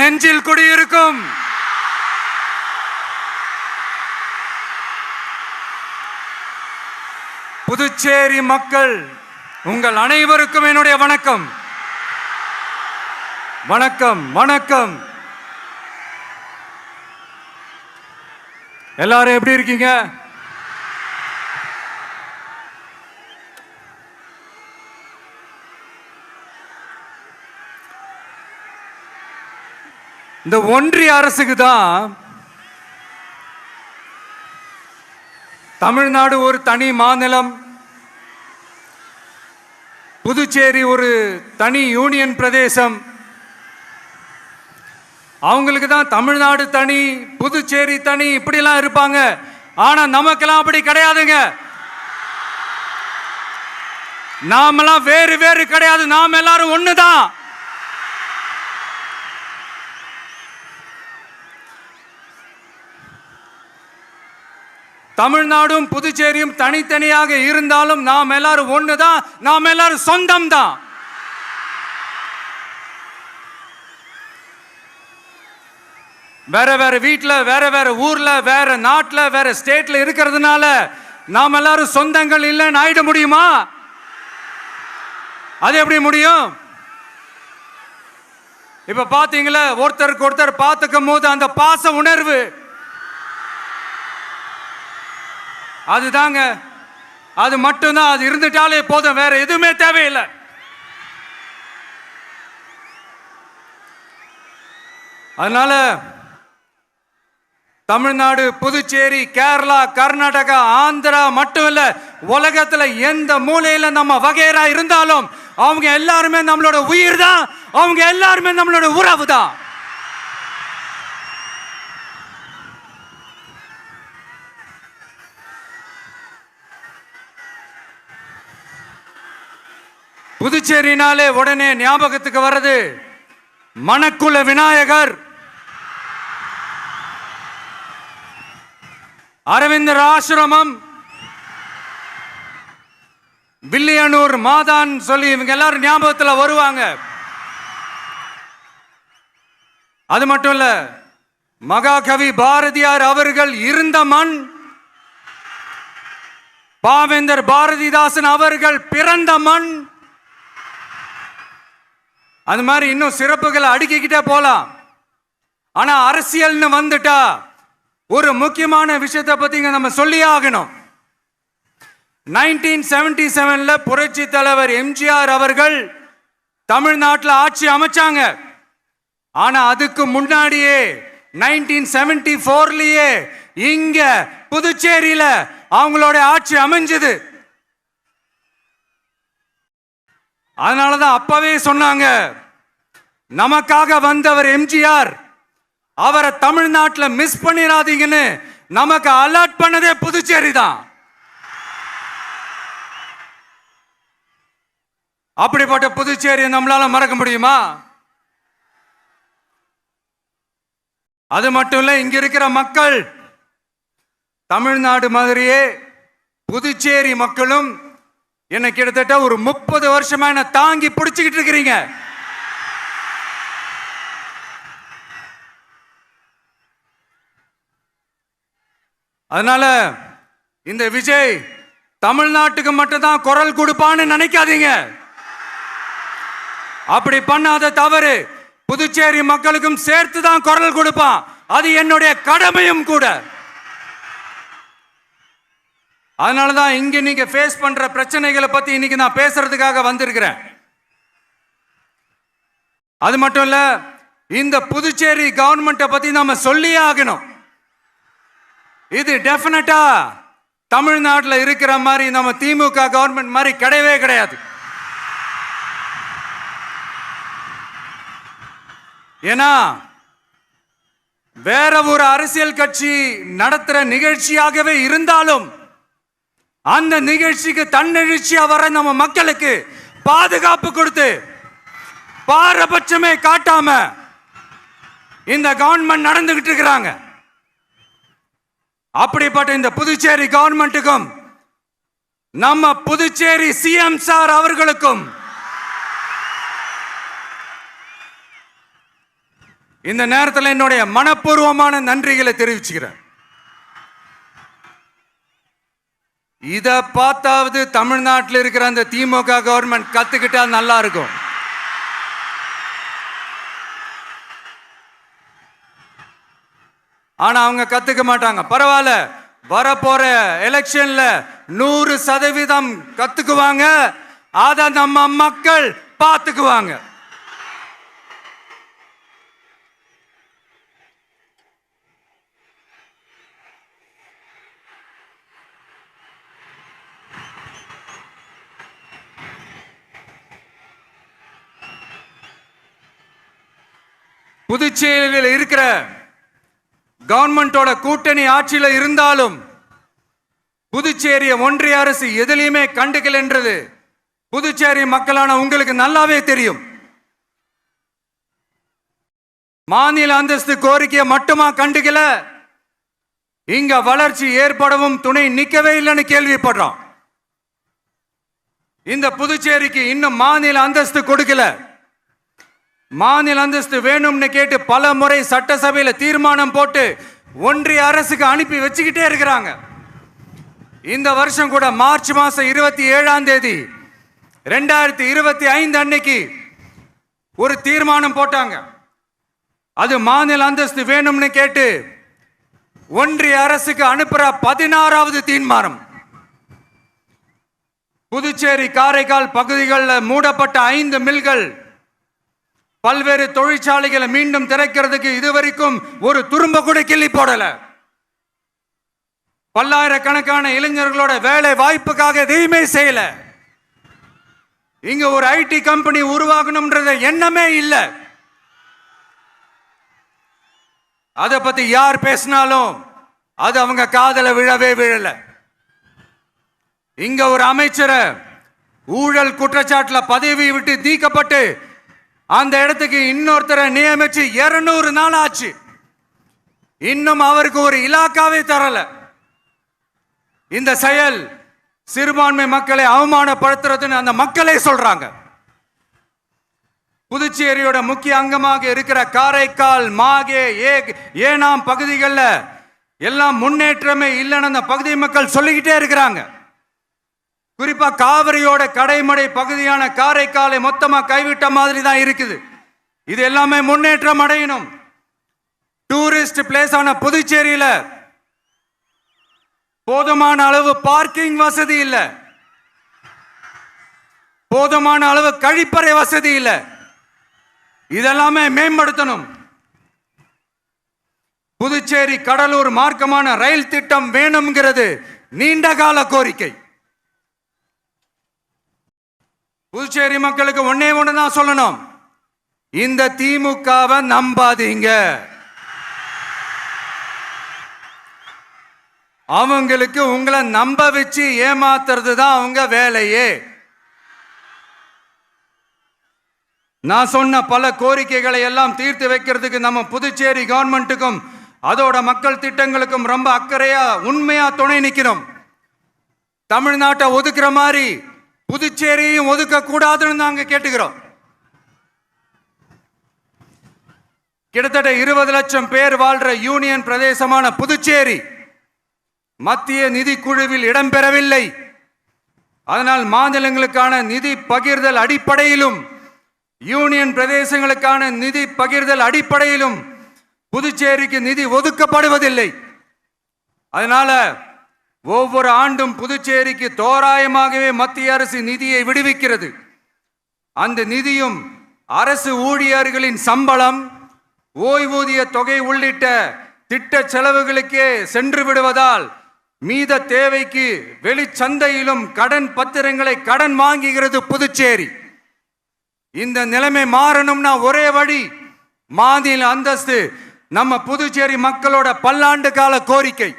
நெஞ்சில் குடியிருக்கும் புதுச்சேரி மக்கள் உங்கள் அனைவருக்கும் என்னுடைய வணக்கம். வணக்கம் வணக்கம். எல்லாரும் எப்படி இருக்கீங்க? இந்த ஒன்றிய அரசுக்கு தான் தமிழ்நாடு ஒரு தனி மாநிலம், புதுச்சேரி ஒரு தனி யூனியன் பிரதேசம். அவங்களுக்கு தான் தமிழ்நாடு தனி, புதுச்சேரி தனி, இப்படிலாம் இருப்பாங்க. ஆனா நமக்கெல்லாம் அப்படி கிடையாதுங்க. நாமெல்லாம் வேறு வேறு கிடையாது. நாம் எல்லாரும் ஒண்ணுதான். தமிழ்நாடும் புதுச்சேரியும் தனித்தனியாக இருந்தாலும் நாம் எல்லாரும் ஒண்ணுதான். நாம் எல்லாரும் சொந்தம் தான். வேற வேற வீட்டுல, வேற வேற ஊர்ல, வேற நாட்டுல, வேற ஸ்டேட்ல இருக்கிறதுனால நாம் எல்லாரும் சொந்தங்கள் இல்லைன்னு ஆயிட முடியுமா? அது எப்படி முடியும்? இப்ப பாத்தீங்களா, ஒருத்தருக்கு ஒருத்தர் பார்த்துக்கும் போது அந்த பாச உணர்வு, அதுதாங்க, அது மட்டும்தான். அது இருந்துட்டாலே போதும், வேற எதுவுமே தேவையில்லை. அதனால தமிழ்நாடு, புதுச்சேரி, கேரளா, கர்நாடகா, ஆந்திரா மட்டும் இல்ல, உலகத்துல எந்த மூலையில நம்ம வகைரா இருந்தாலும் அவங்க எல்லாருமே நம்மளோட உயிர் தான். அவங்க எல்லாருமே நம்மளோட உறவு தான். புதுச்சேரினாலே உடனே ஞாபகத்துக்கு வர்றது மணக்குள விநாயகர், அரவிந்தர் ஆசிரமம், வில்லியனூர் மாதான் சொல்லி இவங்க எல்லாரும் ஞாபகத்தில் வருவாங்க. அது மட்டும் இல்ல, மகாகவி பாரதியார் அவர்கள் இருந்த மண், பாவேந்தர் பாரதிதாசன் அவர்கள் பிறந்த மண். அது மாதிரி இன்னும் சிறப்புகளை அடுக்கிக்கிட்டே போலாம். ஆனா அரசியல்னு வந்துட்டா ஒரு முக்கியமான விஷயத்தை பத்தி நம்ம சொல்லி ஆகணும். 1977ல புரட்சி தலைவர் எம்ஜிஆர் அவர்கள் தமிழ்நாட்டில் ஆட்சி அமைச்சாங்க. ஆனா அதுக்கு முன்னாடியே 1974லயே இங்க புதுச்சேரியில அவங்களோட ஆட்சி அமைஞ்சது. அதனாலதான் அப்பவே சொன்னாங்க, நமக்காக வந்தவர் எம்ஜிஆர், அவரை தமிழ்நாட்டில் மிஸ் பண்ணிடாதீங்கன்னு நமக்கு அலர்ட் பண்ணதே புதுச்சேரி தான். அப்படிப்பட்ட புதுச்சேரியை நம்மளால மறக்க முடியுமா? அது மட்டும் இல்ல, இங்க இருக்கிற மக்கள் தமிழ்நாடு மாதிரியே புதுச்சேரி மக்களும் என்ன கிட்டத்தட்ட ஒரு 30 வருஷமா என்ன தாங்கி பிடிச்சுக்கிட்டு இருக்கிறீங்க. அதனால இந்த விஜய் தமிழ்நாட்டுக்கு மட்டும்தான் குரல் கொடுப்பான்னு நினைக்காதீங்க. அப்படி பண்ணாத தவறு. புதுச்சேரி மக்களுக்கும் சேர்த்து தான் குரல் கொடுப்பான். அது என்னுடைய கடமையும் கூட. அதனாலதான் இங்க நீங்க ஃபேஸ் பண்ற பிரச்சனைகளை பத்தி இன்னைக்கு நான் பேசுறதுக்காக வந்திருக்கிறேன். அது மட்டும் இல்ல, இந்த புதுச்சேரி கவர்மெண்ட்டை பத்தி நாம சொல்லியே ஆகணும். இது டெஃபினட்டா தமிழ்நாட்டில் இருக்கிற மாதிரி நம்ம திமுக கவர்மெண்ட் மாதிரி கிடையவே கிடையாது. ஏன்னா வேற ஒரு அரசியல் கட்சி நடத்துற நிகழ்ச்சியாகவே இருந்தாலும் அந்த நிகழ்ச்சிக்கு தன்னெழுச்சியா வர நம்ம மக்களுக்கு பாதுகாப்பு கொடுத்து பாரபட்சமே காட்டாம இந்த கவர்மெண்ட் நடந்துகிட்டு இருக்கிறாங்க. அப்படிப்பட்ட இந்த புதுச்சேரி கவர்மெண்ட்டுக்கும் நம்ம புதுச்சேரி சிஎம் சார் அவர்களுக்கும் இந்த நேரத்தில் என்னுடைய மனப்பூர்வமான நன்றிகளை தெரிவிச்சுக்கிறேன். இத பார்த்தாவது தமிழ்நாட்டில் இருக்கிற அந்த திமுக கவர்மெண்ட் கத்துக்கிட்டா நல்லா இருக்கும். ஆனா அவங்க கத்துக்க மாட்டாங்க. பரவாயில்ல, வரப்போற எலெக்ஷன்ல 100% கத்துக்குவாங்க. அத நம்ம மக்கள் பார்த்துக்குவாங்க. புதுச்சேரியில் இருக்கிற கவர்மெண்டோட கூட்டணி ஆட்சியில் இருந்தாலும் புதுச்சேரிய ஒன்றிய அரசு எதிலையுமே கண்டுக்கல என்றது புதுச்சேரி மக்களான உங்களுக்கு நல்லாவே தெரியும். மாநில அந்தஸ்து கோரிக்கையை மட்டுமா கண்டுக்கல, இங்க வளர்ச்சி ஏற்படவும் துணை நிற்கவே இல்லைன்னு கேள்விப்படுறோம். இந்த புதுச்சேரிக்கு இன்னும் மாநில அந்தஸ்து கொடுக்கல. மாநில அந்தஸ்து வேணும்னு கேட்டு பல முறை சட்டசபையில் தீர்மானம் போட்டு ஒன்றிய அரசுக்கு அனுப்பி வச்சுக்கிட்டே இருக்கிறாங்க. இந்த வருஷம் கூட மார்ச் மாசம் 27ஆம் தேதி 2025 அன்னைக்கு ஒரு தீர்மானம் போட்டாங்க. அது மாநில அந்தஸ்து வேணும்னு கேட்டு ஒன்றிய அரசுக்கு அனுப்புற 16வது தீர்மானம். புதுச்சேரி காரைக்கால் பகுதிகளில் மூடப்பட்ட 5 மில்கள், பல்வேறு தொழிற்சாலைகளை மீண்டும் திறக்கிறதுக்கு இதுவரைக்கும் ஒரு துரும்ப கூட கிள்ளி போடல. பல்லாயிரக்கணக்கான இளைஞர்களோட வேலை வாய்ப்புக்காக எதையுமே செய்யல. இங்க ஒரு ஐடி கம்பெனி உருவாகணும்ன்றது எண்ணமே இல்லை. அதை பத்தி யார் பேசினாலும் அது அவங்க காதல விழவே விழல. இங்க ஒரு அமைச்சரை ஊழல் குற்றச்சாட்டுல பதவி விட்டு நீக்கப்பட்டு அந்த இடத்துக்கு இன்னொருத்தரை நியமிச்சு 200 நாள் ஆச்சு. இன்னும் அவருக்கு ஒரு இலாக்காவே தரல. இந்த செயல் சிறுபான்மை மக்களை அவமானப்படுத்துறதுன்னு அந்த மக்களே சொல்றாங்க. புதுச்சேரியோட முக்கிய அங்கமாக இருக்கிற காரைக்கால், மாகே, ஏனாம் பகுதிகளில் எல்லாம் முன்னேற்றமே இல்லைன்னு அந்த பகுதி மக்கள் சொல்லிக்கிட்டே இருக்கிறாங்க. குறிப்பா காவிரியோட கடைமடை பகுதியான காரைக்காலை மொத்தமா கைவிட்ட மாதிரி தான் இருக்குது. இது எல்லாமே முன்னேற்றம் அடையணும். டூரிஸ்ட் பிளேஸ் ஆன புதுச்சேரியில போதுமான அளவு பார்க்கிங் வசதி இல்லை, போதுமான அளவு கழிப்பறை வசதி இல்லை. இதெல்லாமே மேம்படுத்தணும். புதுச்சேரி கடலூர் மார்க்கமான ரயில் திட்டம் வேணும்ங்கிறது நீண்ட கால கோரிக்கை. புதுச்சேரி மக்களுக்கு ஒன்னே ஒண்ணுதான் சொல்லணும், இந்த திமுகவை நம்பாதீங்க. அவங்களுக்கு உங்களை நம்ப வச்சு ஏமாத்துறது தான் அவங்க வேலையே. நான் சொன்ன பல கோரிக்கைகளை எல்லாம் தீர்த்து வைக்கிறதுக்கு நம்ம புதுச்சேரி கவர்மெண்ட்டுக்கும் அதோட மக்கள் திட்டங்களுக்கும் ரொம்ப அக்கறையா உண்மையா துணை நிற்கிறோம். தமிழ்நாட்டை ஒதுக்குற மாதிரி புதுச்சேரியும் ஒதுக்க கூடாதுன்னு நாங்க கேட்டுக்கிறோம். கிட்டத்தட்ட 20 லட்சம் பேர் வாழ்ற யூனியன் பிரதேசமான புதுச்சேரி மத்திய நிதி குழுவில் இடம்பெறவில்லை. அதனால் மாநிலங்களுக்கான நிதி பகிர்தல் அடிப்படையிலும் யூனியன் பிரதேசங்களுக்கான நிதி பகிர்தல் அடிப்படையிலும் புதுச்சேரிக்கு நிதி ஒதுக்கப்படுவதில்லை. அதனால ஒவ்வொரு ஆண்டும் புதுச்சேரிக்கு தோராயமாகவே மத்திய அரசு நிதியை விடுவிக்கிறது. அந்த நிதியும் அரசு ஊழியர்களின் சம்பளம், ஓய்வூதிய தொகை உள்ளிட்ட திட்ட செலவுகளுக்கே சென்று விடுவதால் மீத தேவைக்கு வெளிச்சந்தையிலும் கடன் பத்திரங்களை கடன் வாங்குகிறது புதுச்சேரி. இந்த நிலைமை மாறணும்னா ஒரே வழி, மாநில அந்தஸ்து நம்ம புதுச்சேரி மக்களோட பல்லாண்டு கால கோரிக்கை.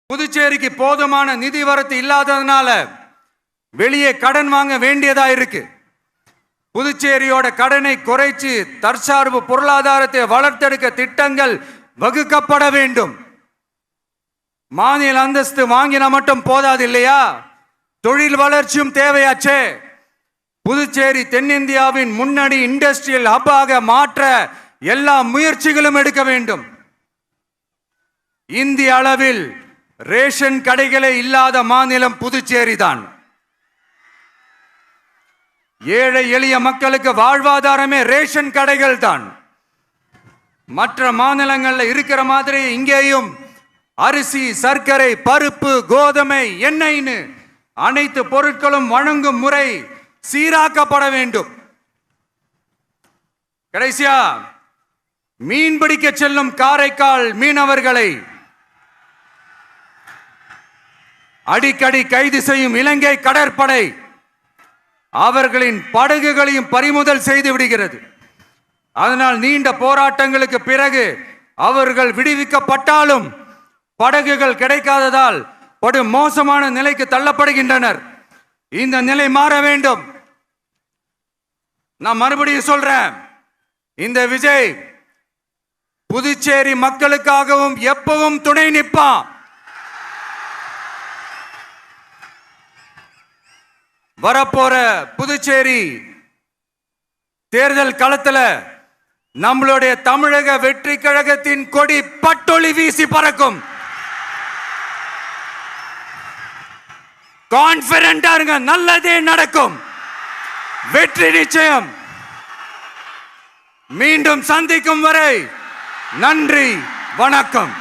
புதுச்சேரிக்கு போதுமான நிதி வரத்து இல்லாததுனால வெளியே கடன் வாங்க வேண்டியதா இருக்கு. புதுச்சேரியோட கடனை குறைச்சு தற்சார்பு பொருளாதாரத்தை வளர்த்தெடுக்க திட்டங்கள் வகுக்கப்பட வேண்டும். மாநில அந்தஸ்து வாங்கினா மட்டும் போதாது இல்லையா, தொழில் வளர்ச்சியும் தேவையாச்சே. புதுச்சேரி தென்னிந்தியாவின் முன்னணி இண்டஸ்ட்ரியல் ஹப்பாக மாற்ற எல்லா முயற்சிகளும் எடுக்க வேண்டும். இந்திய அளவில் ரேஷன் கடைகளே இல்லாத மாநிலம் புதுச்சேரி தான். ஏழை எளிய மக்களுக்கு வாழ்வாதாரமே ரேஷன் கடைகள் தான். மற்ற மாநிலங்கள்ல இருக்கிற மாதிரி இங்கேயும் அரிசி, சர்க்கரை, பருப்பு, கோதுமை, எண்ணெய்னு அனைத்து பொருட்களும் வழங்கும் முறை சீராக்கப்பட வேண்டும். கடைசியா மீன் பிடிக்க செல்லும் காரைக்கால் மீனவர்களை அடிக்கடி கைது செய்யும் இலங்கை கடற்படை அவர்களின் படகுகளையும் பறிமுதல் செய்து விடுகிறது. அதனால் நீண்ட போராட்டங்களுக்கு பிறகு அவர்கள் விடுவிக்கப்பட்டாலும் படகுகள் கிடைக்காததால் படு மோசமான நிலைக்கு தள்ளப்படுகின்றனர். இந்த நிலை மாற வேண்டும். நான் மறுபடியும் சொல்றேன், இந்த விஜய் புதுச்சேரி மக்களுக்காகவும் எப்பவும் துணை நிற்பான். வரப்போற புதுச்சேரி தேர்தல் களத்துல நம்மளுடைய தமிழக வெற்றி கழகத்தின் கொடி பட்டொளி வீசி பறக்கும். கான்பிடென்டா இருங்க, நல்லதே நடக்கும். வெற்றி நிச்சயம். மீண்டும் சந்திக்கும் வரை நன்றி, வணக்கம்.